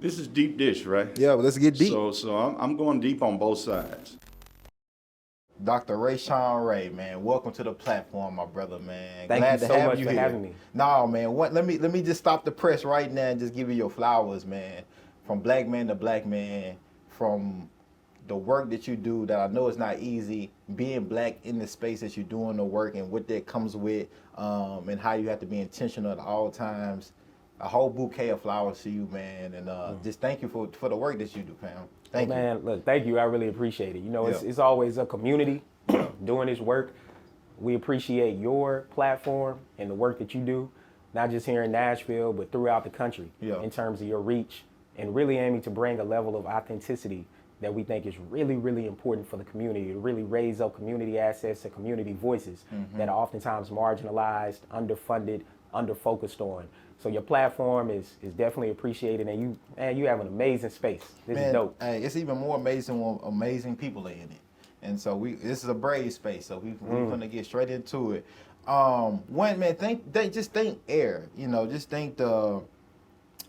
This is deep dish, right? Yeah, but let's get deep. So I'm going deep on both sides. Dr. Rashawn Ray, man, welcome to the platform, my brother, man. Thank Glad you to so have much you for here. having me. No, man, let me just stop the press right now and just give you your flowers, man. From black man to black man, from the work that you do that I know is not easy, being black in the space that you're doing the work and what that comes with, and how you have to be intentional at all times. A whole bouquet of flowers to you, man, and just thank you for the work that you do, fam. Thank you. Man, look, thank you. I really appreciate it. You know, it's always a community doing this work. We appreciate your platform and the work that you do, not just here in Nashville, but throughout the country in terms of your reach and really aiming to bring a level of authenticity that we think is really, really important for the community, to really raise up community assets and community voices that are oftentimes marginalized, underfunded, underfocused on. So your platform is definitely appreciated, and you have an amazing space. This is dope. Hey, it's even more amazing when amazing people are in it. And so this is a brave space, so we're gonna get straight into it. One man, just think air, just think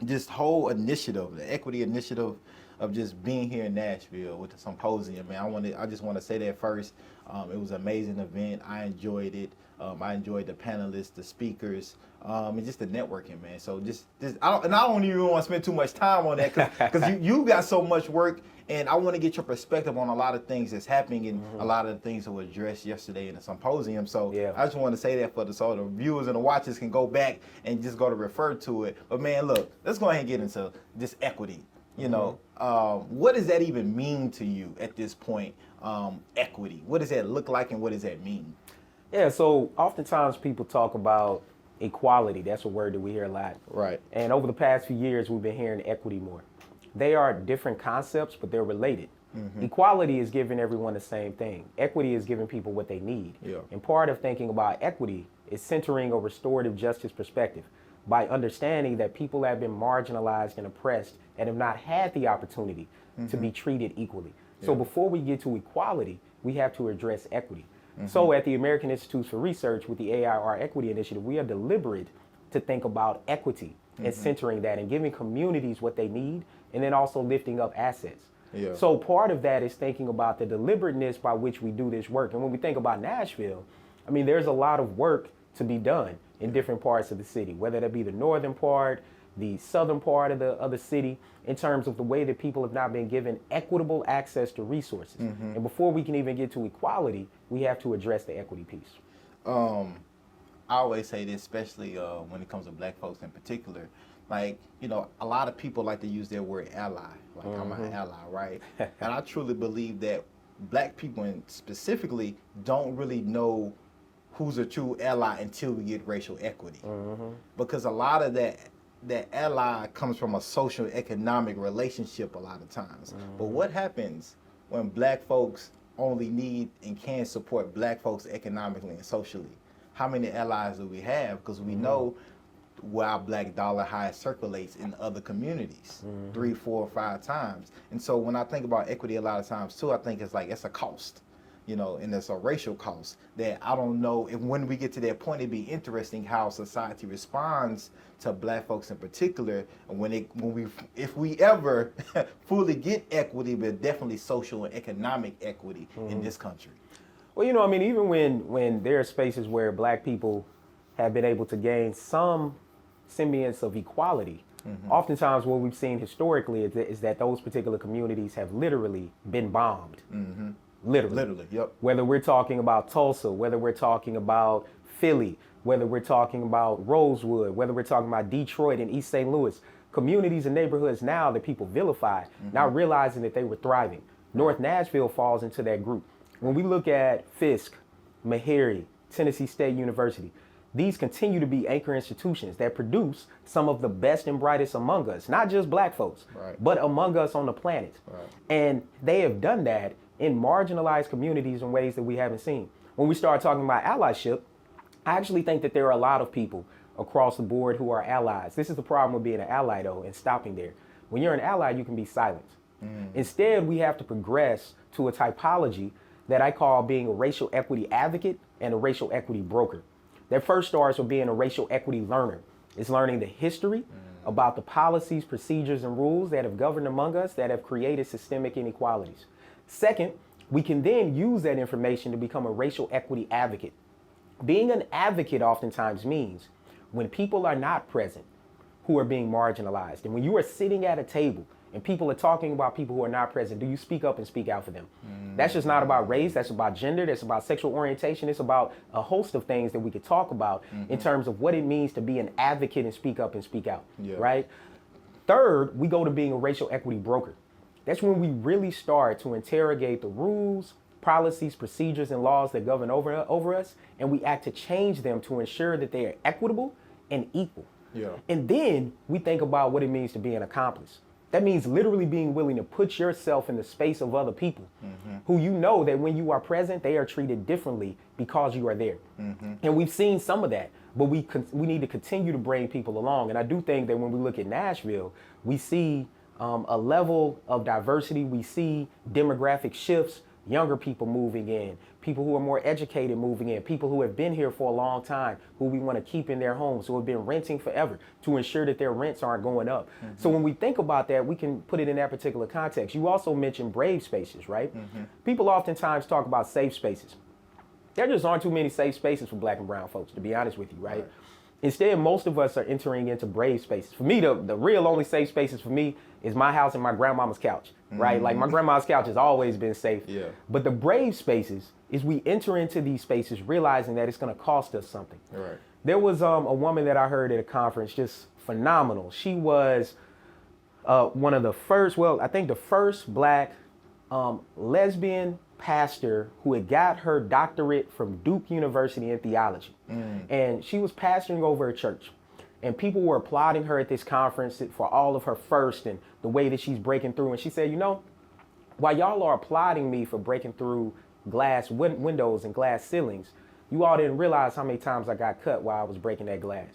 this whole initiative, the equity initiative of just being here in Nashville with the symposium, man. I just want to say that first. It was an amazing event. I enjoyed it. I enjoyed the panelists, the speakers, and just the networking, man. So I don't even want to spend too much time on that because you got so much work, and I want to get your perspective on a lot of things that's happening and a lot of the things that were addressed yesterday in the symposium. So I just want to say that so the viewers and the watchers can go back and just go to refer to it. But man, look, let's go ahead and get into this equity. What does that even mean to you at this point? Equity. What does that look like, and what does that mean? Yeah, so oftentimes people talk about equality. That's a word that we hear a lot. Right. And over the past few years, we've been hearing equity more. They are different concepts, but they're related. Equality is giving everyone the same thing. Equity is giving people what they need. Yeah. And part of thinking about equity is centering a restorative justice perspective by understanding that people have been marginalized and oppressed and have not had the opportunity to be treated equally. So before we get to equality, we have to address equity. So at the American Institutes for Research with the AIR Equity Initiative, we are deliberate to think about equity and centering that and giving communities what they need, and then also lifting up assets. Yeah. So part of that is thinking about the deliberateness by which we do this work. And when we think about Nashville, I mean, there's a lot of work to be done in different parts of the city, whether that be the northern part, the southern part of the city, in terms of the way that people have not been given equitable access to resources. And before we can even get to equality, we have to address the equity piece. I always say this, especially when it comes to black folks in particular. Like, a lot of people like to use their word ally. Like, I'm an ally, right? And I truly believe that black people, and specifically, don't really know who's a true ally until we get racial equity. Because a lot of that ally comes from a social economic relationship a lot of times. But what happens when black folks only need and can support black folks economically and socially? How many allies do we have? Because we know where our black dollar high circulates in other communities 3, 4, 5 times. And so when I think about equity a lot of times too, I think it's a cost. And it's a racial cost that I don't know if when we get to that point, it'd be interesting how society responds to black folks in particular, and if we ever fully get equity, but definitely social and economic equity in this country. Well, even when there are spaces where black people have been able to gain some semblance of equality, oftentimes what we've seen historically is that those particular communities have literally been bombed. Literally, yep. Whether we're talking about Tulsa, whether we're talking about Philly, whether we're talking about Rosewood, whether we're talking about Detroit and East St. Louis, communities and neighborhoods now that people vilify, now realizing that they were thriving. North Nashville falls into that group. When we look at Fisk, Meharry, Tennessee State University, these continue to be anchor institutions that produce some of the best and brightest among us, not just black folks, but among us on the planet. And they have done that in marginalized communities in ways that we haven't seen. When we start talking about allyship, I actually think that there are a lot of people across the board who are allies. This is the problem with being an ally, though, and stopping there. When you're an ally, you can be silent. Instead, we have to progress to a typology that I call being a racial equity advocate and a racial equity broker. That first starts with being a racial equity learner. It's learning the history, about the policies, procedures, and rules that have governed among us that have created systemic inequalities. Second, we can then use that information to become a racial equity advocate. Being an advocate oftentimes means when people are not present who are being marginalized, and when you are sitting at a table and people are talking about people who are not present, do you speak up and speak out for them? That's just not about race, that's about gender, that's about sexual orientation, it's about a host of things that we could talk about in terms of what it means to be an advocate and speak up and speak out, right? Third, we go to being a racial equity broker. That's when we really start to interrogate the rules, policies, procedures, and laws that govern over us, and we act to change them to ensure that they are equitable and equal. And then we think about what it means to be an accomplice. That means literally being willing to put yourself in the space of other people who you know that when you are present, they are treated differently because you are there. And we've seen some of that, but we need to continue to bring people along. And I do think that when we look at Nashville, we see a level of diversity. We see demographic shifts, younger people moving in, people who are more educated moving in, people who have been here for a long time, who we want to keep in their homes, who have been renting forever to ensure that their rents aren't going up. So when we think about that, we can put it in that particular context. You also mentioned brave spaces, right? People oftentimes talk about safe spaces. There just aren't too many safe spaces for Black and brown folks, to be honest with you, right? Instead, most of us are entering into brave spaces. For me, the real only safe spaces for me is my house and my grandmama's couch, right? Like my grandma's couch has always been safe. But the brave spaces is we enter into these spaces realizing that it's gonna cost us something. There was a woman that I heard at a conference, just phenomenal. She was one of the first, I think the first Black lesbian pastor who had got her doctorate from Duke University in theology. And she was pastoring over a church. And people were applauding her at this conference for all of her first and the way that she's breaking through. And she said, you know, while y'all are applauding me for breaking through glass windows and glass ceilings, you all didn't realize how many times I got cut while I was breaking that glass.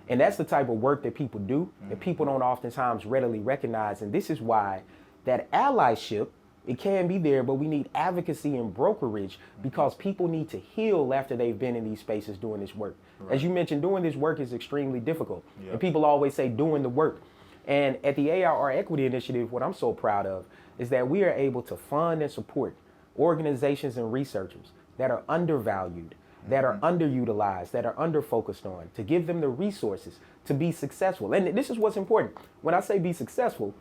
And that's the type of work that people do, that people don't oftentimes readily recognize. And this is why that allyship, it can be there, but we need advocacy and brokerage because people need to heal after they've been in these spaces doing this work. As you mentioned, doing this work is extremely difficult. And people always say doing the work. And at the ARR Equity Initiative, what I'm so proud of is that we are able to fund and support organizations and researchers that are undervalued, that are underutilized, that are underfocused on, to give them the resources to be successful. And this is what's important. When I say be successful,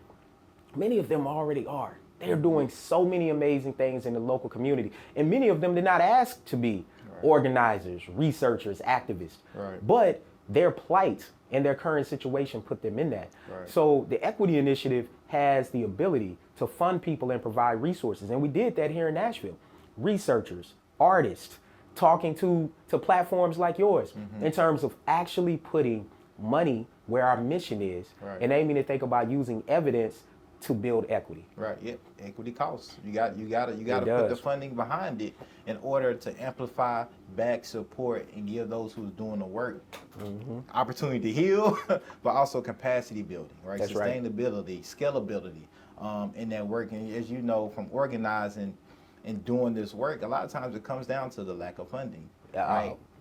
many of them already are. They're doing so many amazing things in the local community. And many of them did not ask to be organizers, researchers, activists. But their plight and their current situation put them in that. So the Equity Initiative has the ability to fund people and provide resources. And we did that here in Nashville. Researchers, artists, talking to platforms like yours in terms of actually putting money where our mission is and aiming to think about using evidence to build equity. Equity costs. You got to put the funding behind it in order to amplify, back, support, and give those who's doing the work opportunity to heal, but also capacity building, right? Sustainability, scalability in that work. And as you know, from organizing and doing this work, a lot of times it comes down to the lack of funding.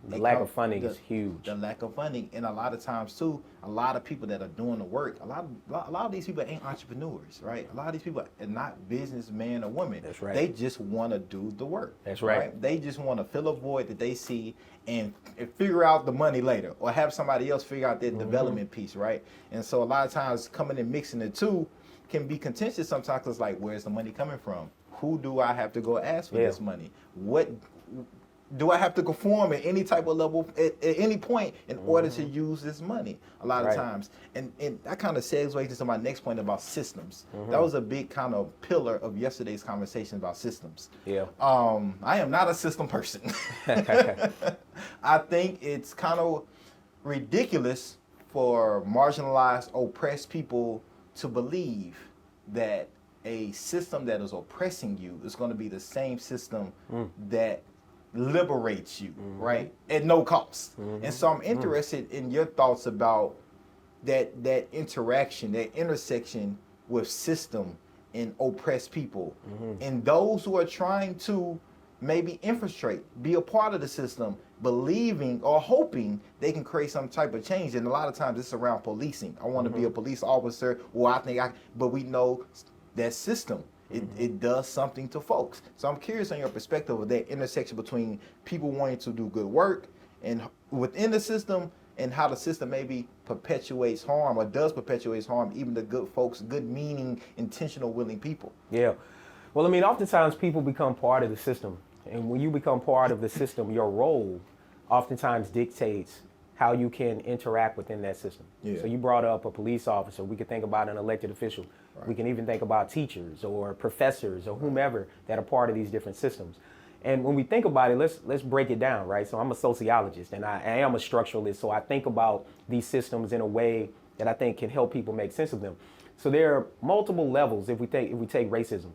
The lack of funding is huge. The lack of funding, and a lot of times too, a lot of people that are doing the work, a lot of these people ain't entrepreneurs, right? A lot of these people are not businessmen or women. That's right. They just want to do the work. That's right. They just want to fill a void that they see and figure out the money later, or have somebody else figure out their development piece, right? And so a lot of times coming and mixing the two can be contentious sometimes. Because like, where's the money coming from? Who do I have to go ask for this money? What do I have to conform at any type of level at any point in order to use this money? A lot of times. And that kind of segues into my next point about systems. That was a big kind of pillar of yesterday's conversation about systems. I am not a system person. I think it's kind of ridiculous for marginalized, oppressed people to believe that a system that is oppressing you is going to be the same system that liberates you, right? At no cost. And so I'm interested in your thoughts about that interaction, that intersection with system and oppressed people, and those who are trying to maybe infiltrate, be a part of the system, believing or hoping they can create some type of change. And a lot of times it's around policing. I want to be a police officer, or I think but we know that system, it does something to folks. So I'm curious on your perspective of that intersection between people wanting to do good work and within the system, and how the system maybe perpetuates harm or does perpetuate harm, even to good folks, good meaning, intentional, willing people. Yeah. Well, I mean, oftentimes people become part of the system. And when you become part of the system, your role oftentimes dictates how you can interact within that system. Yeah. So you brought up a police officer. We could think about an elected official. Right. We can even think about teachers or professors or whomever that are part of these different systems. And when we think about it, let's break it down, right? So I'm a sociologist and I am a structuralist. So I think about these systems in a way that I think can help people make sense of them. So there are multiple levels if we take racism.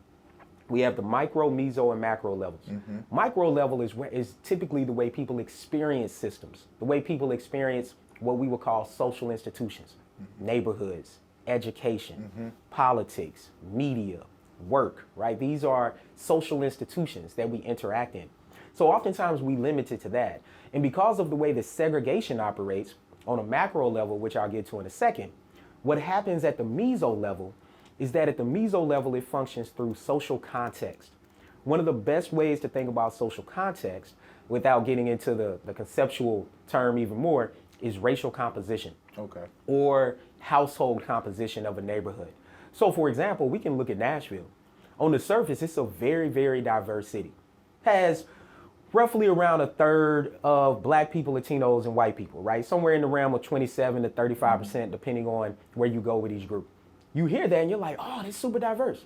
We have the micro, meso, and macro levels. Micro level is typically the way people experience systems, the way people experience what we would call social institutions, neighborhoods, education, politics, media, work, right? These are social institutions that we interact in. So oftentimes we limit it to that. And because of the way the segregation operates on a macro level, which I'll get to in a second, what happens at the meso level is that at the meso level, it functions through social context. One of the best ways to think about social context, without getting into the conceptual term even more, is racial composition. Okay. Or household composition of a neighborhood. So for example, we can look at Nashville. On the surface, it's a very, very diverse city. Has roughly around a third of black people, Latinos, and white people, right? Somewhere in the realm of 27 to 35%, depending on where you go with each group. You hear that and you're like, oh, that's super diverse.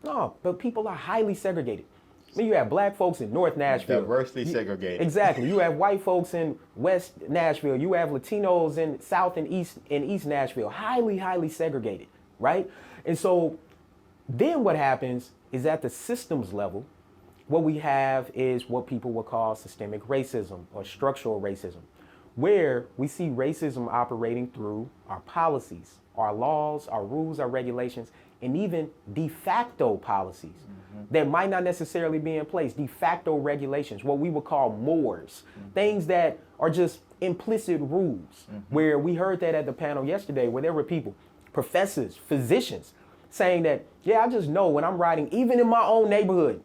No, but people are highly segregated. I mean, you have black folks in North Nashville. Diversely segregated. Exactly. You have white folks in West Nashville. You have Latinos in South and East Nashville. Highly, highly segregated, right? And so then what happens is at the systems level, what we have is what people would call systemic racism or structural racism, where we see racism operating through our policies, our laws, our rules, our regulations, and even de facto policies that might not necessarily be in place, de facto regulations, what we would call mores, things that are just implicit rules, where we heard that at the panel yesterday, where there were people, professors, physicians, saying that, yeah, I just know when I'm riding, even in my own neighborhood,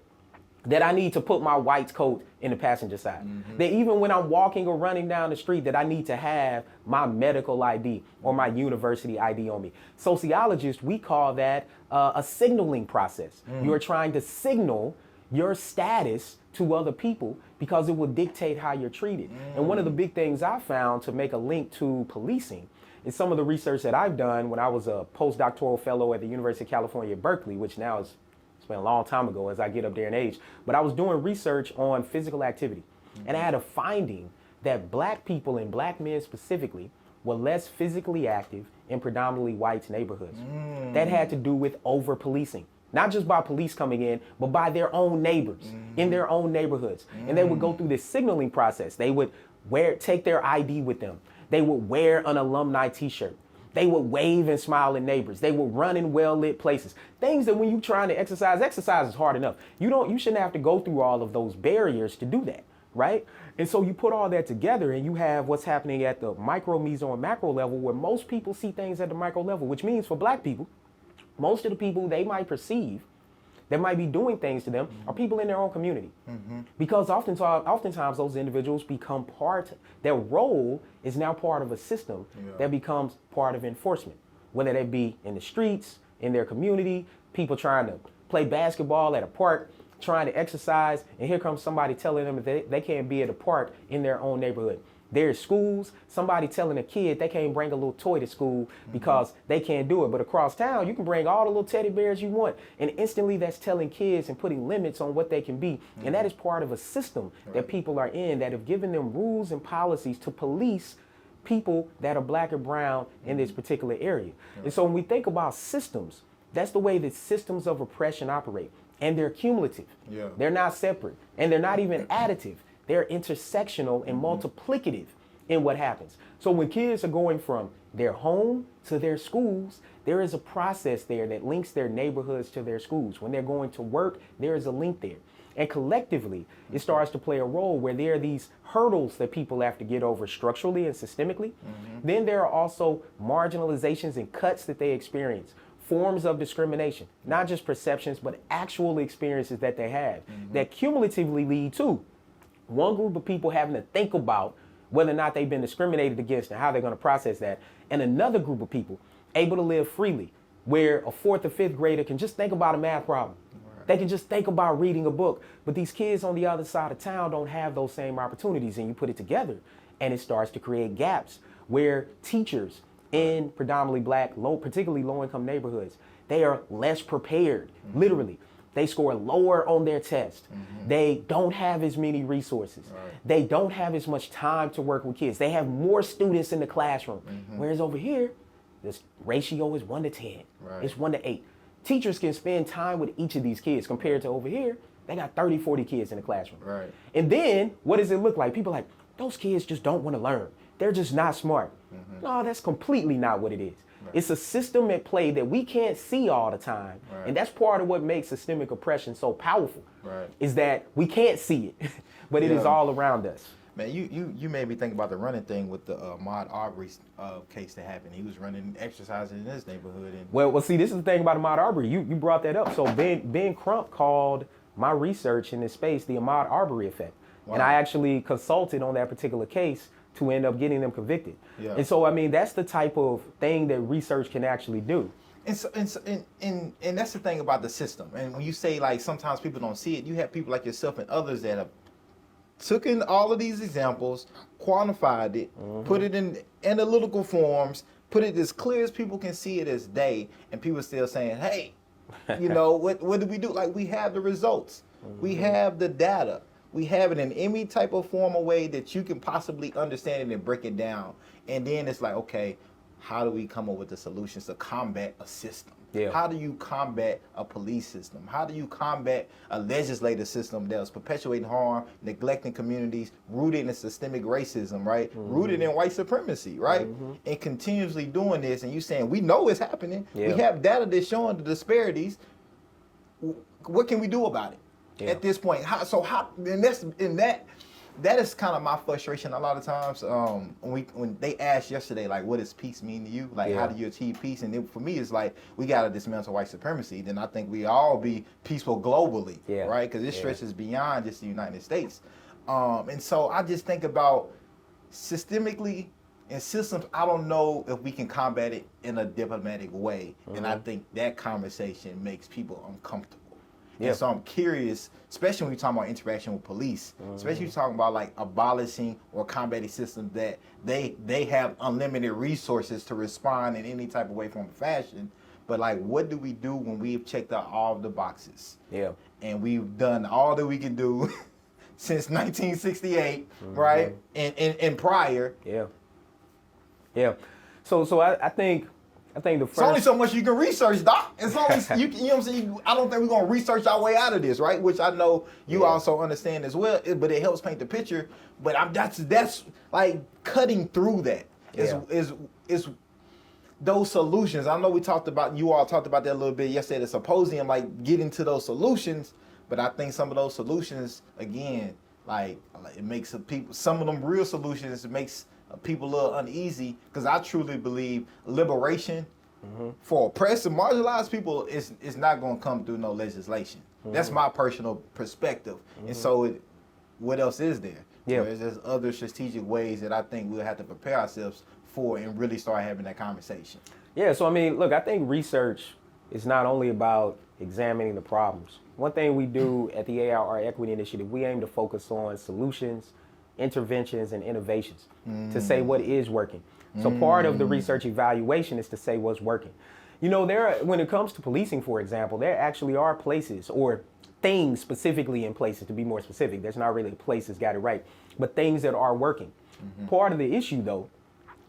that I need to put my white coat in the passenger side. That even when I'm walking or running down the street, that I need to have my medical ID or my university ID on me. Sociologists, we call that a signaling process. You're trying to signal your status to other people because it will dictate how you're treated. And one of the big things I found to make a link to policing is some of the research that I've done when I was a postdoctoral fellow at the University of California, Berkeley, which now is it's been a long time ago as I get up there in age, but I was doing research on physical activity. And I had a finding that black people and black men specifically were less physically active in predominantly white neighborhoods. That had to do with over-policing. Not just by police coming in, but by their own neighbors in their own neighborhoods. And they would go through this signaling process. They would take their ID with them. They would wear an alumni t-shirt. They would wave and smile at neighbors. They would run in well-lit places. Things that when you're trying to exercise is hard enough. You shouldn't have to go through all of those barriers to do that, right? And so you put all that together and you have what's happening at the micro, meso, and macro level, where most people see things at the micro level, which means for black people, most of the people they might perceive that might be doing things to them are people in their own community. Because oftentimes those individuals become their role is now part of a system that becomes part of enforcement, whether that be in the streets, in their community, people trying to play basketball at a park, trying to exercise, and here comes somebody telling them that they can't be at a park in their own neighborhood. There's schools, somebody telling a kid they can't bring a little toy to school because they can't do it. But across town, you can bring all the little teddy bears you want. And instantly that's telling kids and putting limits on what they can be. And that is part of a system that people are in that have given them rules and policies to police people that are black or brown in this particular area. And so when we think about systems, that's the way that systems of oppression operate. And they're cumulative. They're not separate. And they're not even additive. They're intersectional and multiplicative in what happens. So when kids are going from their home to their schools, there is a process there that links their neighborhoods to their schools. When they're going to work, there is a link there. And collectively, it starts to play a role where there are these hurdles that people have to get over structurally and systemically. Then there are also marginalizations and cuts that they experience, forms of discrimination, not just perceptions, but actual experiences that they have that cumulatively lead to one group of people having to think about whether or not they've been discriminated against and how they're going to process that, and another group of people able to live freely, where a 4th or 5th grader can just think about a math problem. They can just think about reading a book. But these kids on the other side of town don't have those same opportunities, and you put it together and it starts to create gaps where teachers in predominantly black, particularly low-income neighborhoods, they are less prepared, literally. They score lower on their test. They don't have as many resources. They don't have as much time to work with kids. They have more students in the classroom. Whereas over here, this ratio is 1 to 10. It's 1 to 8. Teachers can spend time with each of these kids compared to over here. They got 30, 40 kids in the classroom. And then what does it look like? People are like, those kids just don't want to learn. They're just not smart. No, that's completely not what it is. It's a system at play that we can't see all the time. And that's part of what makes systemic oppression so powerful, is that we can't see it, but it is all around us. Man, you made me think about the running thing with the Ahmaud Arbery case that happened. He was running, exercising in his neighborhood. And well, see, this is the thing about Ahmaud Arbery. You brought that up. So Ben Crump called my research in this space the Ahmaud Arbery effect. And I actually consulted on that particular case to end up getting them convicted. And so, I mean, that's the type of thing that research can actually do. And that's the thing about the system. And when you say, like, sometimes people don't see it, you have people like yourself and others that have taken all of these examples, quantified it, put it in analytical forms, put it as clear as people can see it as day, and people still saying, hey, you know, what do we do? Like, we have the results. We have the data. We have it in any type of form or way that you can possibly understand it and break it down. And then it's like, okay, how do we come up with the solutions to combat a system? How do you combat a police system? How do you combat a legislative system that's perpetuating harm, neglecting communities, rooted in systemic racism, right? Rooted in white supremacy, right? And continuously doing this, and you saying, we know it's happening. We have data that's showing the disparities. What can we do about it? At this point, that is kind of my frustration a lot of times. When they asked yesterday, like, what does peace mean to you? Like, how do you achieve peace? And for me, it's like, we got to dismantle white supremacy. Then I think we all be peaceful globally, right? Because it stretches beyond just the United States. And so I just think about systemically and systems. I don't know if we can combat it in a diplomatic way. And I think that conversation makes people uncomfortable. And so I'm curious, especially when you're talking about interaction with police, especially when you're talking about like abolishing or combating systems that they have unlimited resources to respond in any type of way, form, or fashion. But like, what do we do when we've checked out all of the boxes? And we've done all that we can do since 1968, right? And prior. So I think the first... It's only so much you can research, Doc. It's only, you know what I'm saying? I don't think we're going to research our way out of this, right? Which I know you also understand as well, but it helps paint the picture. But that's like cutting through that is those solutions. I know you all talked about that a little bit yesterday at the symposium, like getting to those solutions. But I think some of those solutions, again, like it makes people, some of them real solutions, it makes people a little uneasy, because I truly believe liberation for oppressed and marginalized people is not going to come through no legislation. That's my personal perspective. And so what else is there? There's other strategic ways that I think we'll have to prepare ourselves for and really start having that conversation. So I mean, look, I think research is not only about examining the problems. One thing we do at the ARR Equity Initiative, we aim to focus on solutions, interventions, and innovations to say what is working. So part of the research evaluation is to say what's working. You know, when it comes to policing, for example, there actually are places or things specifically in places, to be more specific. There's not really a place that's got it right, but things that are working. Part of the issue, though,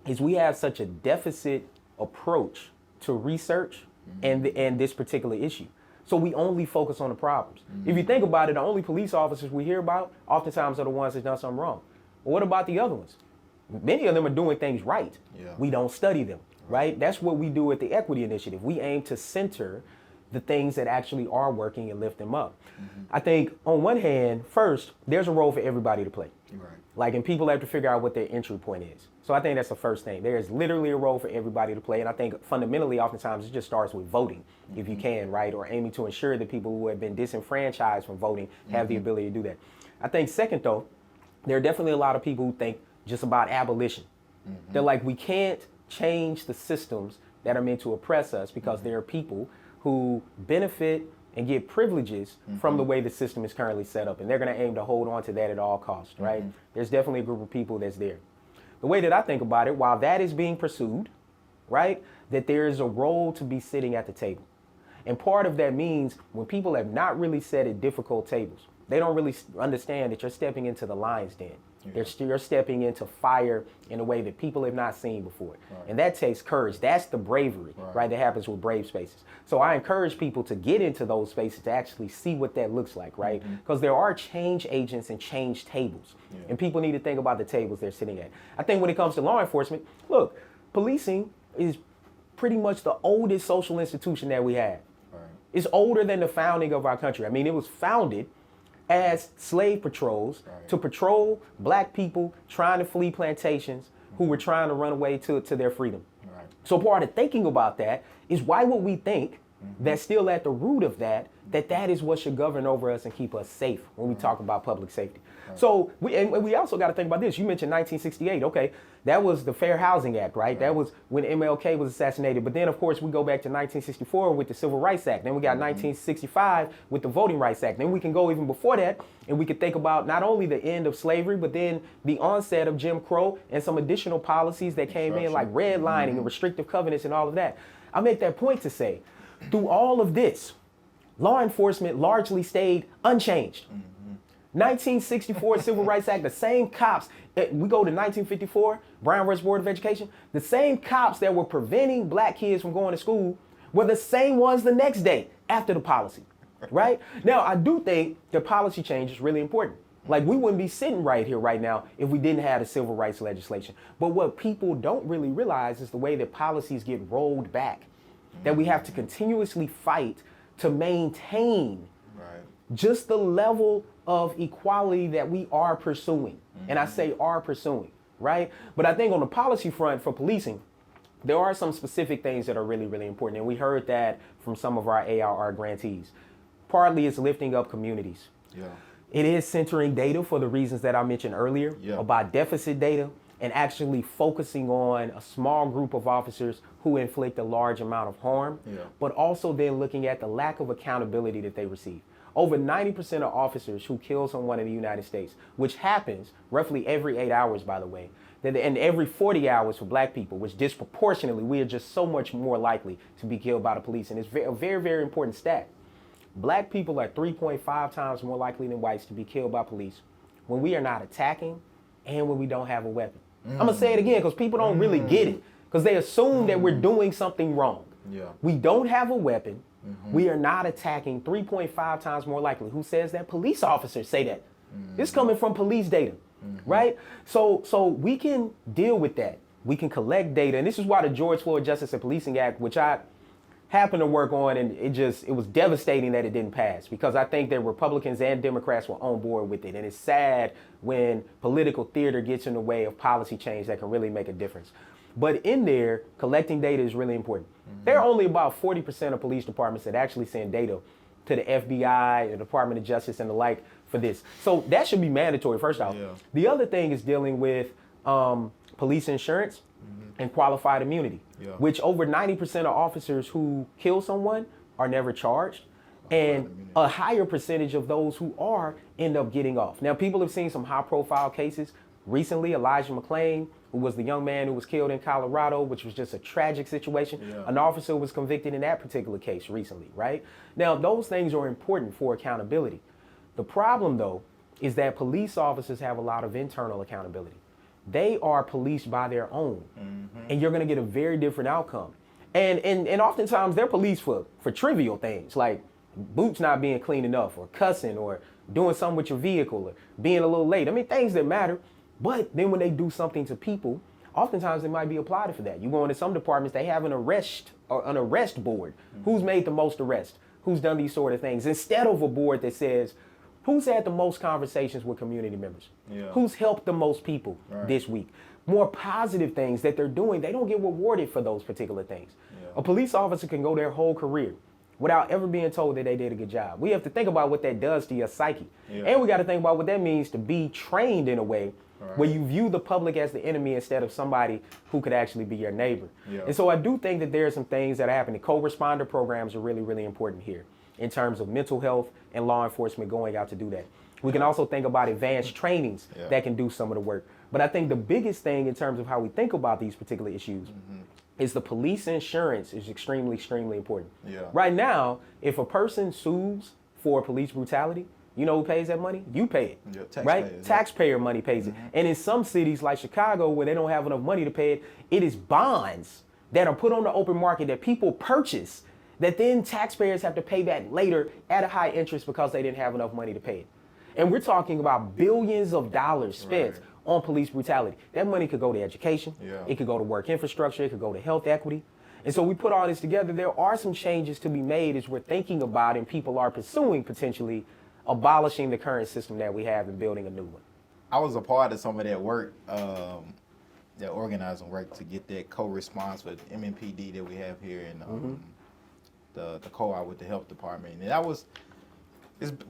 is we have such a deficit approach to research and this particular issue. So we only focus on the problems. If you think about it, the only police officers we hear about oftentimes are the ones that done something wrong. But what about the other ones? Many of them are doing things right. We don't study them, right? That's what we do at the Equity Initiative. We aim to center the things that actually are working and lift them up. I think on one hand, first, there's a role for everybody to play. Right. Like, and people have to figure out what their entry point is. So I think that's the first thing. There is literally a role for everybody to play. And I think fundamentally, oftentimes, it just starts with voting, if you can, right? Or aiming to ensure that people who have been disenfranchised from voting have the ability to do that. I think second, though, there are definitely a lot of people who think just about abolition. They're like, we can't change the systems that are meant to oppress us because there are people who benefit and get privileges from the way the system is currently set up. And they're going to aim to hold on to that at all costs, right? There's definitely a group of people that's there. The way that I think about it, while that is being pursued, right, that there is a role to be sitting at the table. And part of that means when people have not really sat at difficult tables, they don't really understand that you're stepping into the lion's den. You're stepping into fire in a way that people have not seen before. Right. And that takes courage. That's the bravery, right, that happens with brave spaces. So I encourage people to get into those spaces to actually see what that looks like, right? Because there are change agents and change tables. And people need to think about the tables they're sitting at. I think when it comes to law enforcement, look, policing is pretty much the oldest social institution that we have. Right. It's older than the founding of our country. I mean, it was founded as slave patrols to patrol black people trying to flee plantations who were trying to run away to their freedom. Right. So part of thinking about that is why would we think that still at the root of that is what should govern over us and keep us safe when we talk about public safety. Right. So we also got to think about this. You mentioned 1968. Okay, that was the Fair Housing Act, right? That was when MLK was assassinated. But then, of course, we go back to 1964 with the Civil Rights Act. Then we got 1965 with the Voting Rights Act. Then we can go even before that, and we could think about not only the end of slavery, but then the onset of Jim Crow and some additional policies that came in, like redlining and restrictive covenants and all of that. I make that point to say, through all of this, law enforcement largely stayed unchanged. 1964 Civil Rights Act, the same cops, we go to 1954, Brown versus Board of Education, the same cops that were preventing black kids from going to school were the same ones the next day after the policy, right? Now, I do think the policy change is really important. Like, we wouldn't be sitting right here right now if we didn't have the civil rights legislation. But what people don't really realize is the way that policies get rolled back, that we have to continuously fight to maintain just the level of equality that we are pursuing. And I say are pursuing, right? But I think on the policy front for policing, there are some specific things that are really, really important. And we heard that from some of our ARR grantees. Partly it's lifting up communities. Yeah. It is centering data for the reasons that I mentioned earlier about deficit data and actually focusing on a small group of officers who inflict a large amount of harm, but also then looking at the lack of accountability that they receive. Over 90% of officers who kill someone in the United States, which happens roughly every 8 hours, by the way, and every 40 hours for black people, which disproportionately, we are just so much more likely to be killed by the police. And it's a very, very important stat. Black people are 3.5 times more likely than whites to be killed by police when we are not attacking and when we don't have a weapon. I'm going to say it again because people don't really get it because they assume that we're doing something wrong. We don't have a weapon. We are not attacking, 3.5 times more likely. Who says that? Police officers say that. This is coming from police data, right? So we can deal with that. We can collect data. And this is why the George Floyd Justice and Policing Act, which I happened to work on, and it was devastating that it didn't pass because I think that Republicans and Democrats were on board with it. And it's sad when political theater gets in the way of policy change that can really make a difference. But in there, collecting data is really important. There are only about 40% of police departments that actually send data to the FBI, the Department of Justice, and the like for this. So that should be mandatory, first off. The other thing is dealing with police insurance and qualified immunity, which over 90% of officers who kill someone are never charged. And a higher percentage of those who are end up getting off. Now, people have seen some high-profile cases. Recently, Elijah McClain, who was the young man who was killed in Colorado, which was just a tragic situation. An officer was convicted in that particular case recently, right? Now, those things are important for accountability. The problem, though, is that police officers have a lot of internal accountability. They are policed by their own, and you're going to get a very different outcome. And oftentimes, they're policed for trivial things, like boots not being clean enough, or cussing, or doing something with your vehicle, or being a little late. I mean, things that matter. But then when they do something to people, oftentimes they might be applauded for that. You go into some departments, they have an arrest an arrest board. Who's made the most arrests? Who's done these sort of things? Instead of a board that says, who's had the most conversations with community members? Yeah. Who's helped the most people this week? More positive things that they're doing. They don't get rewarded for those particular things. Yeah. A police officer can go their whole career without ever being told that they did a good job. We have to think about what that does to your psyche. Yeah. And we got to think about what that means to be trained in a way where you view the public as the enemy instead of somebody who could actually be your neighbor. Yeah. And so I do think that there are some things that are happening. Co-responder programs are really, really important here in terms of mental health and law enforcement going out to do that. We can also think about advanced trainings that can do some of the work. But I think the biggest thing in terms of how we think about these particular issues is the police insurance is extremely, extremely important. Yeah. Right now, if a person sues for police brutality, you know who pays that money? You pay it, taxpayers, right? Taxpayer money pays it. And in some cities like Chicago, where they don't have enough money to pay it, it is bonds that are put on the open market that people purchase that then taxpayers have to pay back later at a high interest because they didn't have enough money to pay it. And we're talking about billions of dollars spent on police brutality. That money could go to education. It could go to work infrastructure. It could go to health equity. And so we put all this together. There are some changes to be made as we're thinking about and people are pursuing potentially abolishing the current system that we have and building a new one. I was a part of some of that work, that organizing work to get that co-response with MNPD that we have here in the co-op with the health department. And that was,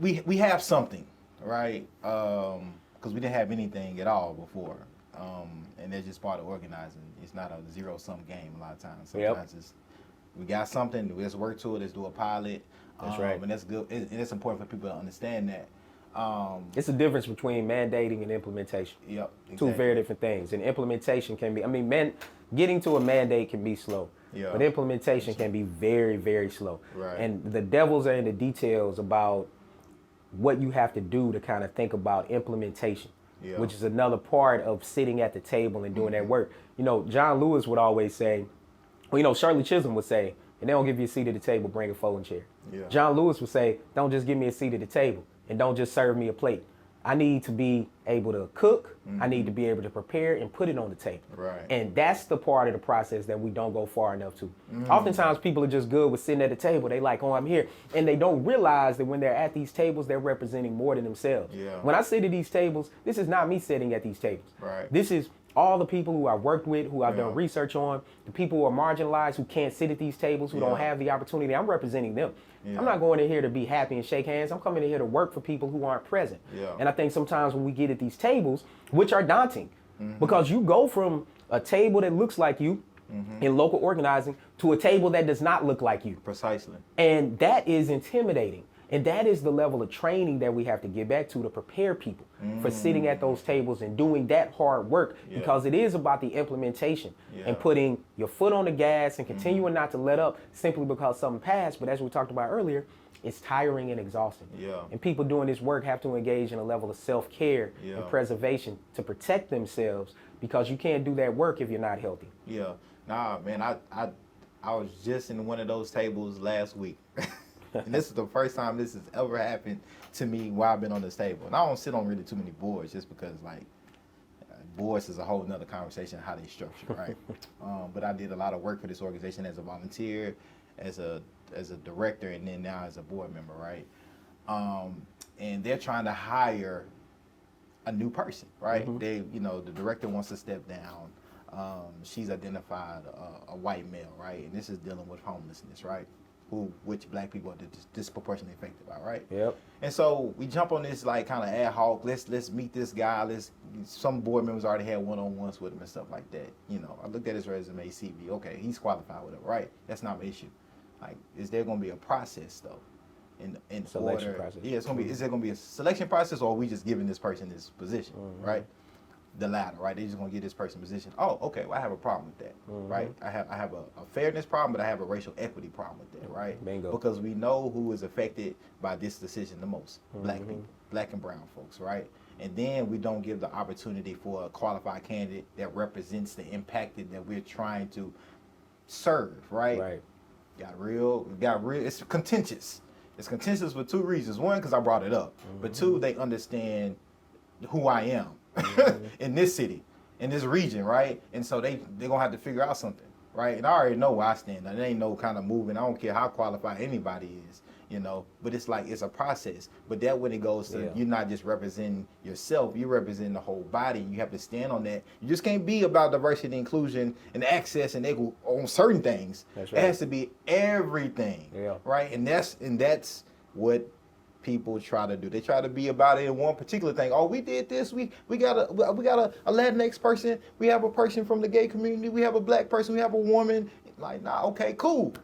we have something, right? Because we didn't have anything at all before. And that's just part of organizing. It's not a zero-sum game a lot of times. Sometimes it's, we got something, let's work to it, let's do a pilot. That's right. And that's good. And it's important for people to understand that. It's a difference between mandating and implementation. Yep. Two very different things. And implementation can be, getting to a mandate can be slow. Yeah. But implementation can be very, very slow. Right. And the devils are in the details about what you have to do to kind of think about implementation, which is another part of sitting at the table and doing that work. You know, John Lewis would always say, well, you know, Shirley Chisholm would say, and they don't give you a seat at the table, bring a folding chair. Yeah. John Lewis would say, don't just give me a seat at the table and don't just serve me a plate. I need to be able to cook. I need to be able to prepare and put it on the table. Right. And that's the part of the process that we don't go far enough to. Oftentimes people are just good with sitting at the table. They like, oh, I'm here. And they don't realize that when they're at these tables, they're representing more than themselves. Yeah. When I sit at these tables, this is not me sitting at these tables. Right. This is all the people who I've worked with, who I've done research on, the people who are marginalized, who can't sit at these tables, who don't have the opportunity. I'm representing them. I'm not going in here to be happy and shake hands. I'm coming in here to work for people who aren't present. And I think sometimes when we get at these tables, which are daunting, because you go from a table that looks like you in local organizing to a table that does not look like you. Precisely. And that is intimidating. And that is the level of training that we have to get back to prepare people for sitting at those tables and doing that hard work, because it is about the implementation and putting your foot on the gas and continuing not to let up simply because something passed. But as we talked about earlier, it's tiring and exhausting. And people doing this work have to engage in a level of self-care and preservation to protect themselves, because you can't do that work if you're not healthy. Nah, man, I was just in one of those tables last week. And this is the first time this has ever happened to me while I've been on this table. And I don't sit on really too many boards just because, like, boards is a whole nother conversation how they structure, right? But I did a lot of work for this organization as a volunteer, as a director, and then now as a board member, right? And they're trying to hire a new person, right? They, you know, the director wants to step down. She's identified a white male, right? And this is dealing with homelessness, right? Which black people are disproportionately affected by, right? And so we jump on this like kind of ad hoc. Let's meet this guy. Some board members already had one-on-ones with him and stuff like that. You know, I looked at his resume, CV. Okay, he's qualified with it, right? That's not an issue. Like, is there going to be a process though? In Selection order, process. Yeah, it's going to be. Is there going to be a selection process, or are we just giving this person this position, right? The latter, right? They're just gonna give this person position. Oh, okay. Well, I have a problem with that, right? I have a fairness problem, but I have a racial equity problem with that, right? Bingo. Because we know who is affected by this decision the most: black people, black and brown folks, right? And then we don't give the opportunity for a qualified candidate that represents the impacted that we're trying to serve, right? Right. Got real. It's contentious. It's contentious for two reasons. One, because I brought it up, but two, they understand who I am. In this city, in this region, right? And so they're gonna have to figure out something. right? And I already know where I stand. There ain't no kind of moving. I don't care how qualified anybody is, you know. But it's like it's a process. But that when it goes to you're not just representing yourself, you're representing the whole body. You have to stand on that. You just can't be about diversity, inclusion, and access and equal on certain things. That's right. It has to be everything, right? And that's what people try to do. They try to be about it in one particular thing. Oh, we did this. We got a Latinx person. We have a person from the gay community. We have a black person. We have a woman. Like, nah, okay, cool,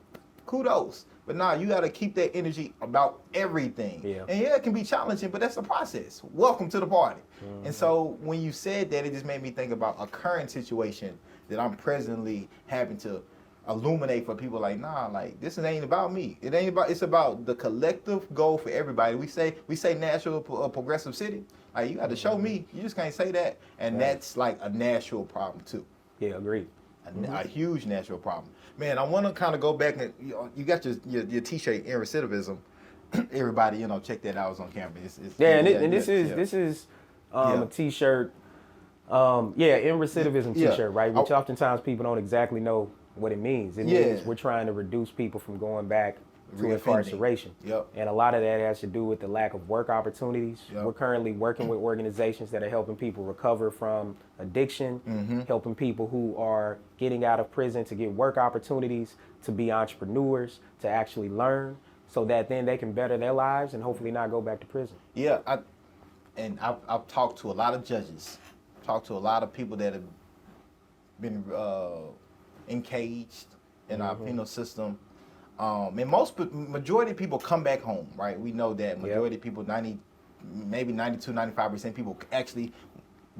kudos. But nah, you got to keep that energy about everything. Yeah. And yeah, it can be challenging, but that's the process. Welcome to the party. And so when you said that, it just made me think about a current situation that I'm presently having to illuminate for people. Like, nah, like this ain't about me. It ain't about. It's about the collective goal for everybody. We say Nashville progressive city. Like, you got to show me. You just can't say that, and that's like a Nashville problem too. Yeah, agreed. A huge Nashville problem. Man, I want to kind of go back and you got your T-shirt in recidivism. Everybody, you know, check that out. It's on camera. This is a T-shirt. In recidivism T-shirt, right? Which oftentimes people don't exactly know what it means. It means we're trying to reduce people from going back to incarceration. And a lot of that has to do with the lack of work opportunities. We're currently working with organizations that are helping people recover from addiction, helping people who are getting out of prison to get work opportunities, to be entrepreneurs, to actually learn, so that then they can better their lives and hopefully not go back to prison. I've talked to a lot of judges, talked to a lot of people that have been encaged in our penal system. And majority of people come back home, right? We know that majority of people, maybe 92, 95% people actually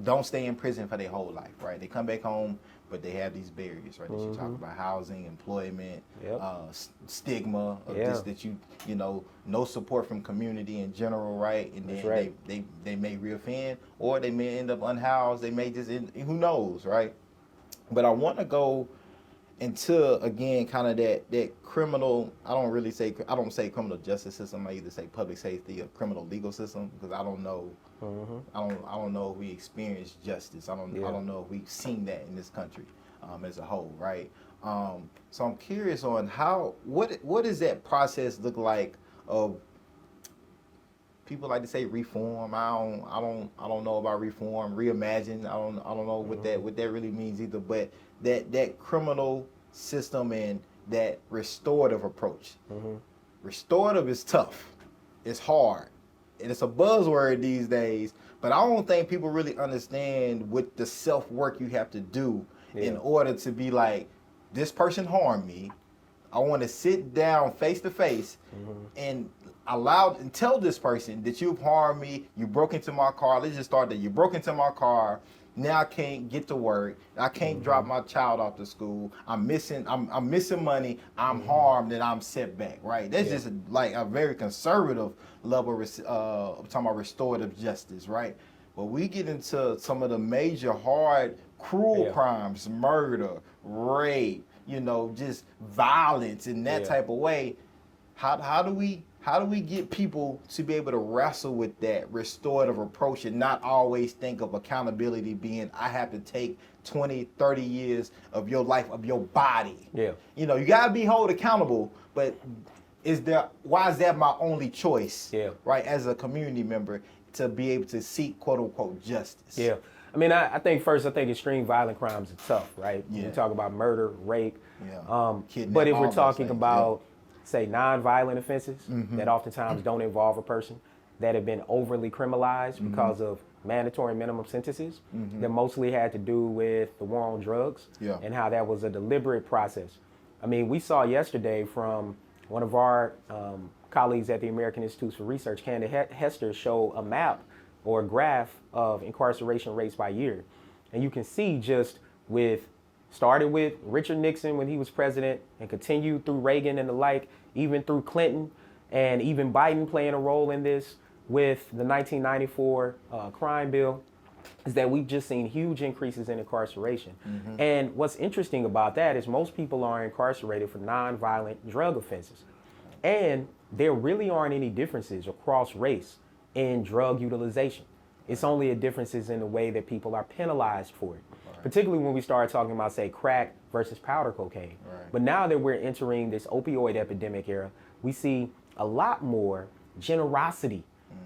don't stay in prison for their whole life, right? They come back home, but they have these barriers, right? That you talk about: housing, employment, stigma of this, that you know, no support from community in general, right? And then they may reoffend, or they may end up unhoused. They may just who knows, right? But I want to go into, again, kind of that criminal, I don't say criminal justice system. I either say public safety or criminal legal system, because I don't know. I don't know if we experience justice. I don't know if we've seen that in this country as a whole, right? So I'm curious on what does that process look like of, people like to say reform. I don't know about reform, reimagine. I don't know what that really means either. But that criminal system and that restorative approach. Restorative is tough. It's hard. And it's a buzzword these days. But I don't think people really understand what the self-work you have to do in order to be like, this person harmed me. I want to sit down face to face and tell this person that you've harmed me. You broke into my car. Let's just start there. You broke into my car. Now I can't get to work. I can't drop my child off to school. I'm missing money. I'm harmed and I'm set back. Right? That's just like a very conservative level of talking about restorative justice. Right? But we get into some of the major, hard, cruel crimes: murder, rape. You know, just violence in that type of way. How do we get people to be able to wrestle with that restorative approach and not always think of accountability being, I have to take 20, 30 years of your life, of your body. You know, you gotta be held accountable, but why is that my only choice? Right, as a community member, to be able to seek quote unquote justice? I mean, I think extreme violent crimes are tough, right? We talk about murder, rape. But if we're talking about, say, non-violent offenses that oftentimes don't involve a person, that have been overly criminalized because of mandatory minimum sentences, that mostly had to do with the war on drugs and how that was a deliberate process. I mean, we saw yesterday from one of our colleagues at the American Institute for Research, Candace Hester, show a map or a graph of incarceration rates by year. And you can see started with Richard Nixon when he was president and continued through Reagan and the like, even through Clinton, and even Biden playing a role in this with the 1994 crime bill, is that we've just seen huge increases in incarceration. And what's interesting about that is most people are incarcerated for non-violent drug offenses. And there really aren't any differences across race in drug utilization. It's only a differences in the way that people are penalized for it. particularly when we start talking about, say, crack versus powder cocaine. Right. But now that we're entering this opioid epidemic era, we see a lot more generosity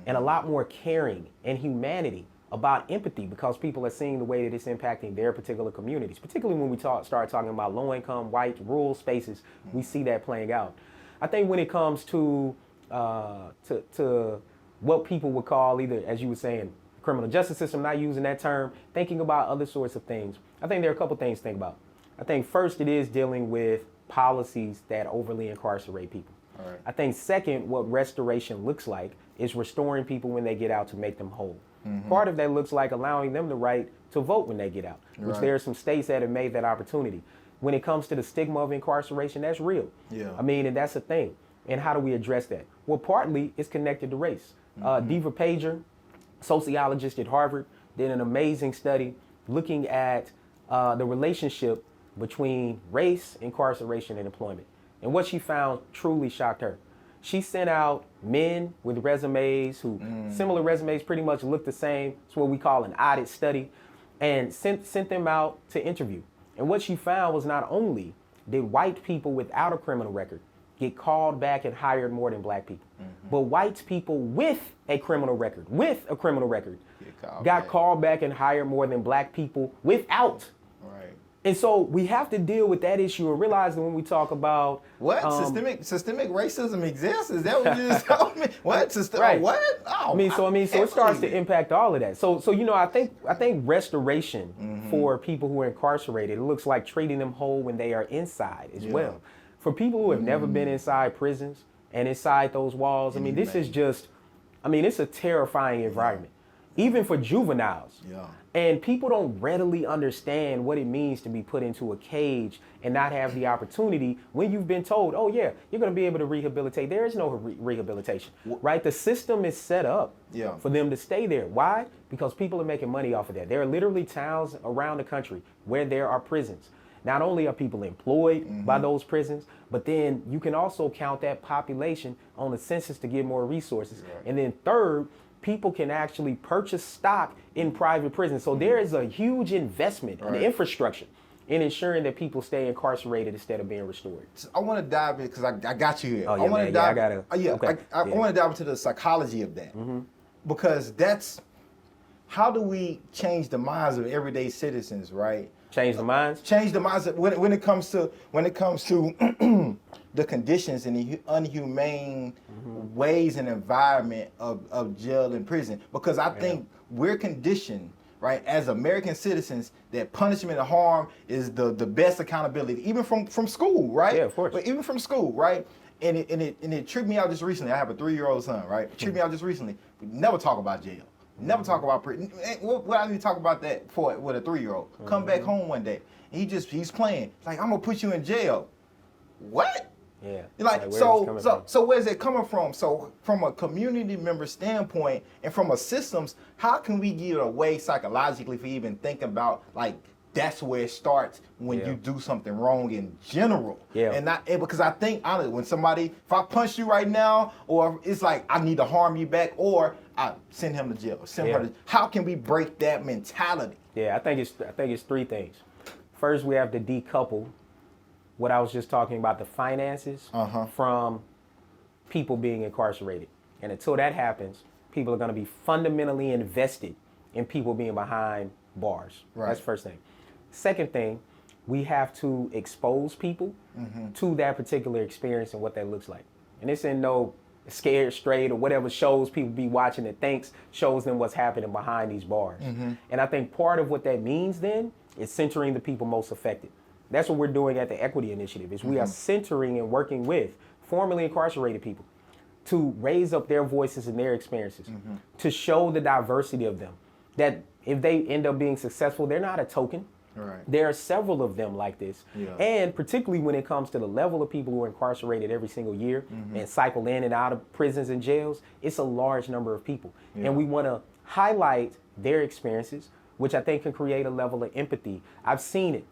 and a lot more caring and humanity about empathy, because people are seeing the way that it's impacting their particular communities. Particularly when we start talking about low-income, white, rural spaces, we see that playing out. I think when it comes to what people would call, either, as you were saying, criminal justice system, not using that term, thinking about other sorts of things, I think there are a couple things to think about. I think first, it is dealing with policies that overly incarcerate people. All right. I think second, what restoration looks like is restoring people when they get out to make them whole. Part of that looks like allowing them the right to vote when they get out, which there are some states that have made that opportunity. When it comes to the stigma of incarceration, that's real. Yeah. I mean, and that's a thing. And how do we address that? Well, partly it's connected to race. Diva Pager, sociologist at Harvard, did an amazing study looking at the relationship between race, incarceration, and employment. And what she found truly shocked her. She sent out men with resumes who similar resumes, pretty much look the same. It's what we call an audit study, and sent them out to interview. And what she found was not only did white people without a criminal record get called back and hired more than black people, but white people with a criminal record, got called back and hired more than black people without. Right. And so we have to deal with that issue and realize that when we talk about systemic racism exists. Is that what you just told me? What? Right. What? Oh, so it starts to impact all of that. So I think restoration for people who are incarcerated, it looks like treating them whole when they are inside as well. For people who have never been inside prisons and inside those walls, this is just, it's a terrifying environment, even for juveniles. Yeah. And people don't readily understand what it means to be put into a cage and not have the opportunity when you've been told, oh yeah, you're going to be able to rehabilitate. There is no rehabilitation, right? The system is set up for them to stay there. Why? Because people are making money off of that. There are literally towns around the country where there are prisons. Not only are people employed by those prisons, but then you can also count that population on the census to get more resources. Right. And then third, people can actually purchase stock in private prisons. So there is a huge investment in infrastructure in ensuring that people stay incarcerated instead of being restored. So I want to dive in because I got you here. Oh, yeah, I want to dive into the psychology of that because that's how do we change the minds of everyday citizens, right? Change the minds? Change the minds when it comes to the conditions and the unhumane ways and environment of jail and prison. Because I think we're conditioned, right, as American citizens, that punishment and harm is the best accountability, even from school, right? Yeah, of course. But even from school, right? And it tripped me out just recently. I have a 3-year-old son, right? It tripped me out just recently. We never talk about jail. Never talk about prison. What I need to talk about that for with a 3-year-old? Come back home one day. And he's playing. It's like, I'm gonna put you in jail. What? Yeah. Like so where's it coming from? So from a community member standpoint and from a systems, how can we get away psychologically for even thinking about like that's where it starts when you do something wrong in general. Yeah. And because I think honestly, when somebody, if I punch you right now, or it's like I need to harm you back, or I send him to jail, or send her to, how can we break that mentality? Yeah, I think it's 3 things. First, we have to decouple what I was just talking about, the finances, from people being incarcerated. And until that happens, people are going to be fundamentally invested in people being behind bars. Right. That's the first thing. Second thing, we have to expose people to that particular experience and what that looks like. And it's in no Scared Straight or whatever shows people be watching that shows them what's happening behind these bars. And I think part of what that means then is centering the people most affected. That's what we're doing at the Equity Initiative, is we are centering and working with formerly incarcerated people to raise up their voices and their experiences, to show the diversity of them, that if they end up being successful, they're not a token. Right. There are several of them like this. Yeah. And particularly when it comes to the level of people who are incarcerated every single year and cycle in and out of prisons and jails, it's a large number of people. Yeah. And we want to highlight their experiences, which I think can create a level of empathy. I've seen it.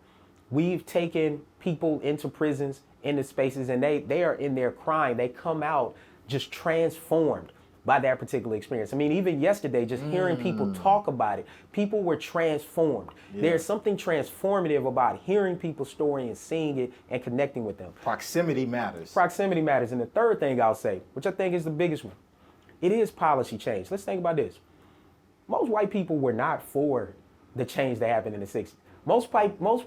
We've taken people into prisons, into spaces, and they are in there crying. They come out just transformed by that particular experience. I mean, even yesterday, just hearing people talk about it, people were transformed. Yeah. There's something transformative about hearing people's story and seeing it and connecting with them. Proximity matters. Proximity matters. And the third thing I'll say, which I think is the biggest one, it is policy change. Let's think about this. Most white people were not for the change that happened in the 60s. Most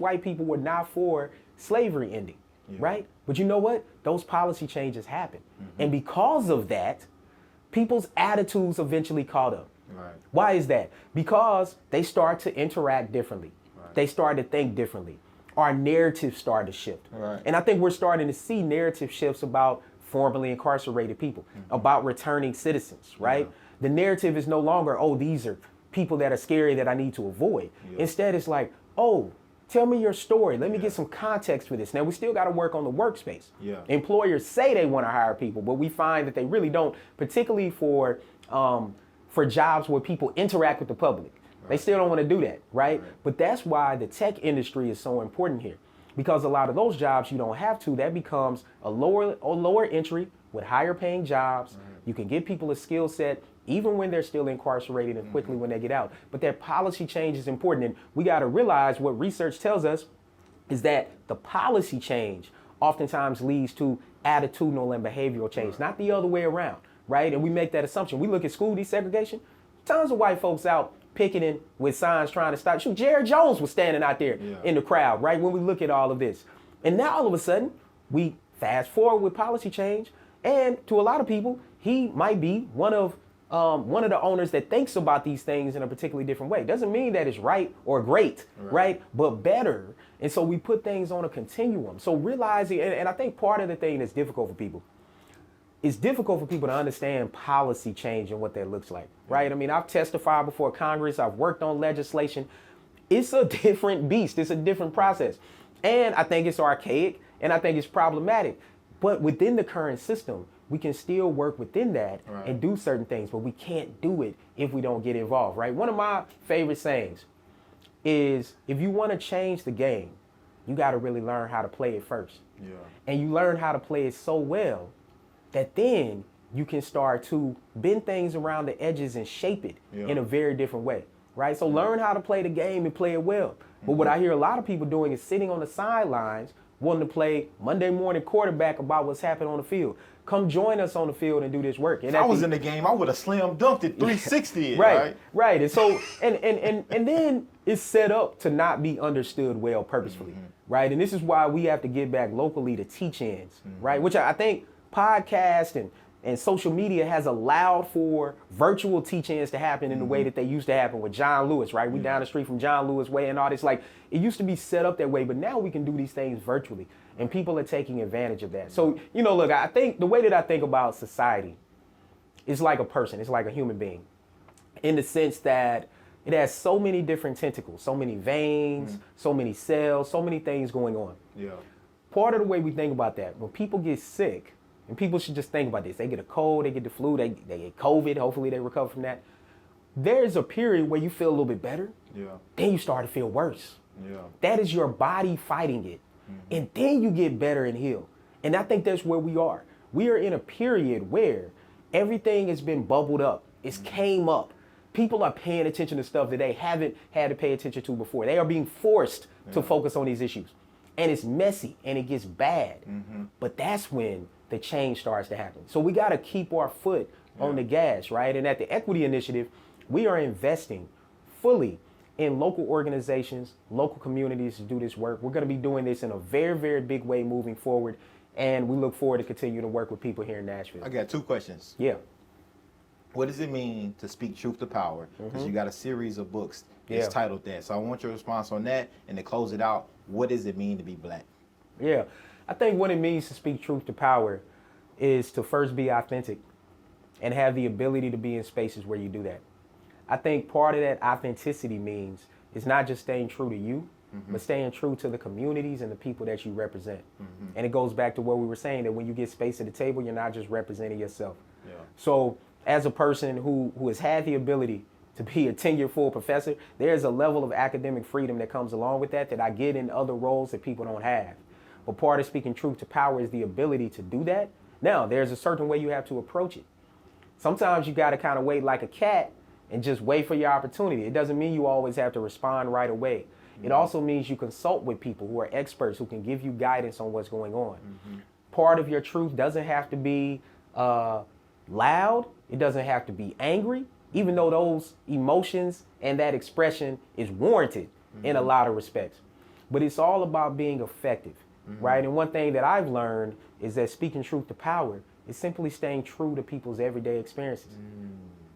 white people were not for slavery ending, right? But you know what? Those policy changes happened. And because of that, people's attitudes eventually caught up. Right. Why is that? Because they start to interact differently. Right. They start to think differently. Our narratives start to shift. Right. And I think we're starting to see narrative shifts about formerly incarcerated people, about returning citizens, right? The narrative is no longer, oh, these are people that are scary that I need to avoid. Instead, it's like, oh, tell me your story. Let me get some context for this. Now, we still got to work on the workspace. Employers say they want to hire people, but we find that they really don't, particularly for jobs where people interact with the public. They still don't want to do that, right? But that's why the tech industry is so important here, because a lot of those jobs you don't have to. That becomes a lower entry with higher paying jobs. You can give people a skill set even when they're still incarcerated and quickly when they get out. But that policy change is important. And we got to realize what research tells us is that the policy change oftentimes leads to attitudinal and behavioral change, not the other way around, right? And we make that assumption. We look at school desegregation, tons of white folks out picketing with signs trying to stop. Shoot, Jared Jones was standing out there in the crowd, right? When we look at all of this. And now all of a sudden, we fast forward with policy change. And to a lot of people, he might be one of the owners that thinks about these things in a particularly different way. Doesn't mean that it's right or great, right? But better. And so we put things on a continuum. So realizing, and I think part of the thing that's difficult for people, it's difficult for people to understand policy change and what that looks like, right? I mean, I've testified before Congress. I've worked on legislation. It's a different beast. It's a different process. And I think it's archaic and I think it's problematic. But within the current system, we can still work within that and do certain things, but we can't do it if we don't get involved, right? One of my favorite sayings is, if you want to change the game, you got to really learn how to play it first. And you learn how to play it so well that then you can start to bend things around the edges and shape it in a very different way, right? So learn how to play the game and play it well. But what I hear a lot of people doing is sitting on the sidelines wanting to play Monday morning quarterback about what's happening on the field. Come join us on the field and do this work. And if I was in the game, I would have slam dunked it 360 it, right? And so, and then it's set up to not be understood well purposefully, right? And this is why we have to get back locally to teach-ins, right? Which I think podcast and social media has allowed for virtual teach-ins to happen in the way that they used to happen with John Lewis, right? We down the street from John Lewis Way and all this. Like, it used to be set up that way, but now we can do these things virtually. And people are taking advantage of that. So, you know, look, I think the way that I think about society is like a person. It's like a human being in the sense that it has so many different tentacles, so many veins, so many cells, so many things going on. Part of the way we think about that, when people get sick, and people should just think about this. They get a cold, they get the flu, they get COVID. Hopefully they recover from that. There's a period where you feel a little bit better. Then you start to feel worse. That is your body fighting it. And then you get better and heal. And I think that's where we are. We are in a period where everything has been bubbled up. It's came up. People are paying attention to stuff that they haven't had to pay attention to before. They are being forced to focus on these issues. And it's messy and it gets bad. But that's when the change starts to happen. So we got to keep our foot on the gas, right? And at the Equity Initiative, we are investing fully in local organizations, local communities to do this work. We're going to be doing this in a very, very big way moving forward. And we look forward to continue to work with people here in Nashville. I got two questions. What does it mean to speak truth to power? Because you got a series of books that's titled that. So I want your response on that. And to close it out, what does it mean to be black? I think what it means to speak truth to power is to first be authentic and have the ability to be in spaces where you do that. I think part of that authenticity means is not just staying true to you, but staying true to the communities and the people that you represent. And it goes back to what we were saying, that when you get space at the table, you're not just representing yourself. So as a person who has had the ability to be a tenure full professor, there's a level of academic freedom that comes along with that I get in other roles that people don't have. But part of speaking truth to power is the ability to do that. Now, there's a certain way you have to approach it. Sometimes you got to kind of wait like a cat and just wait for your opportunity. It doesn't mean you always have to respond right away. It also means you consult with people who are experts who can give you guidance on what's going on. Part of your truth doesn't have to be loud. It doesn't have to be angry, even though those emotions and that expression is warranted in a lot of respects. But it's all about being effective, right? And one thing that I've learned is that speaking truth to power is simply staying true to people's everyday experiences.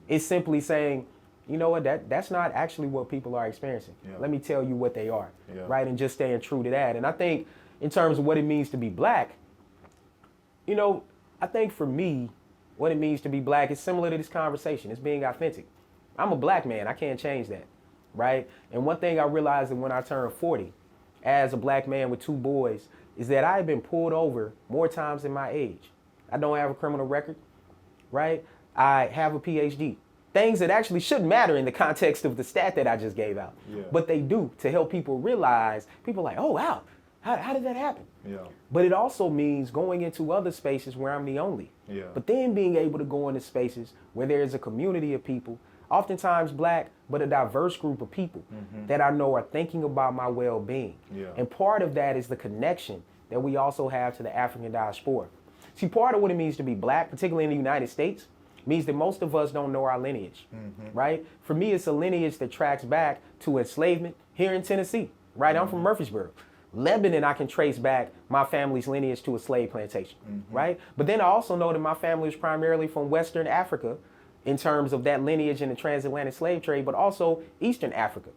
It's simply saying, you know what, that's not actually what people are experiencing. Let me tell you what they are, right? And just staying true to that. And I think in terms of what it means to be black, you know, I think for me, what it means to be black is similar to this conversation. It's being authentic. I'm a black man. I can't change that, right? And one thing I realized that when I turned 40, as a black man with 2 boys, is that I've been pulled over more times than my age. I don't have a criminal record, right? I have a PhD. Things that actually shouldn't matter in the context of the stat that I just gave out. But they do, to help people realize, people are like, oh, wow, how did that happen? But it also means going into other spaces where I'm the only. But then being able to go into spaces where there is a community of people, oftentimes black, but a diverse group of people that I know are thinking about my well-being. And part of that is the connection that we also have to the African diaspora. See, part of what it means to be black, particularly in the United States, means that most of us don't know our lineage, right? For me, it's a lineage that tracks back to enslavement here in Tennessee, right? I'm from Murfreesboro. Lebanon, I can trace back my family's lineage to a slave plantation, right? But then I also know that my family is primarily from Western Africa in terms of that lineage in the transatlantic slave trade, but also Eastern Africa.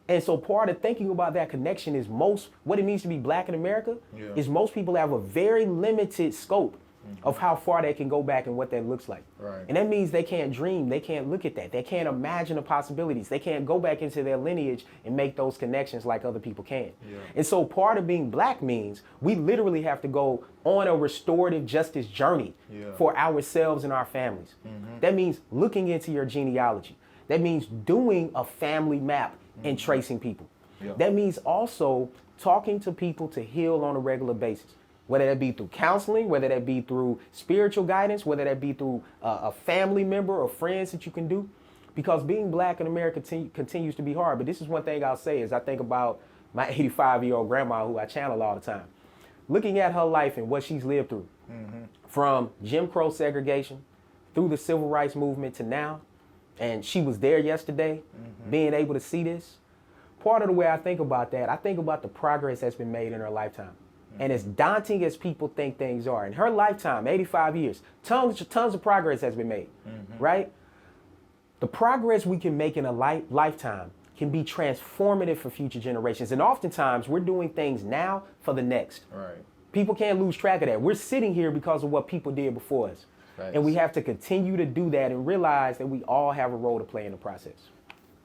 And so part of thinking about that connection is what it means to be black in America is most people have a very limited scope of how far they can go back and what that looks like. And that means they can't dream, they can't look at that, they can't imagine the possibilities, they can't go back into their lineage and make those connections like other people can. And so part of being black means we literally have to go on a restorative justice journey for ourselves and our families. That means looking into your genealogy. That means doing a family map and tracing people. That means also talking to people to heal on a regular basis. Whether that be through counseling, whether that be through spiritual guidance, whether that be through a family member or friends that you can do. Because being black in America continues to be hard. But this is one thing I'll say is I think about my 85-year-old grandma who I channel all the time. Looking at her life and what she's lived through. From Jim Crow segregation through the civil rights movement to now. And she was there yesterday, being able to see this. Part of the way I think about that, I think about the progress that's been made in her lifetime. And as daunting as people think things are, in her lifetime, 85 years, tons of progress has been made, right? The progress we can make in a lifetime can be transformative for future generations. And oftentimes, we're doing things now for the next. People can't lose track of that. We're sitting here because of what people did before us. And we have to continue to do that and realize that we all have a role to play in the process.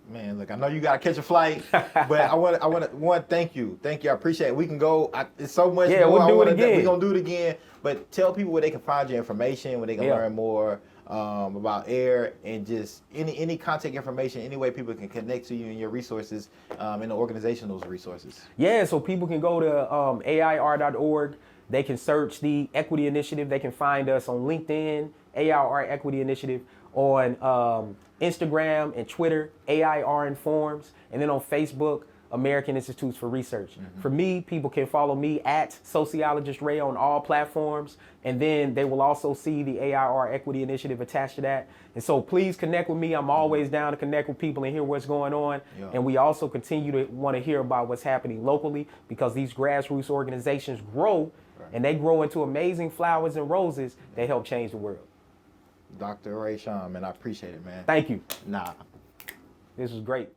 Man, look, I know you got to catch a flight, but I want to thank you. Thank you. I appreciate it. We can go. It's so much more. We'll do it again. We're going to do it again. But tell people where they can find your information, where they can learn more about AIR, and just any contact information, any way people can connect to you and your resources and the organization of those resources. Yeah, so people can go to AIR.org. They can search the Equity Initiative. They can find us on LinkedIn, AIR Equity Initiative, on Instagram and Twitter, AIR Informs, and then on Facebook, American Institutes for Research. For me, people can follow me at Sociologist Ray on all platforms, and then they will also see the AIR Equity Initiative attached to that. And so please connect with me. I'm always down to connect with people and hear what's going on. And we also continue to want to hear about what's happening locally, because these grassroots organizations grow, and they grow into amazing flowers and roses that help change the world. Dr. Rashawn, man, I appreciate it, man. Thank you. Nah. This was great.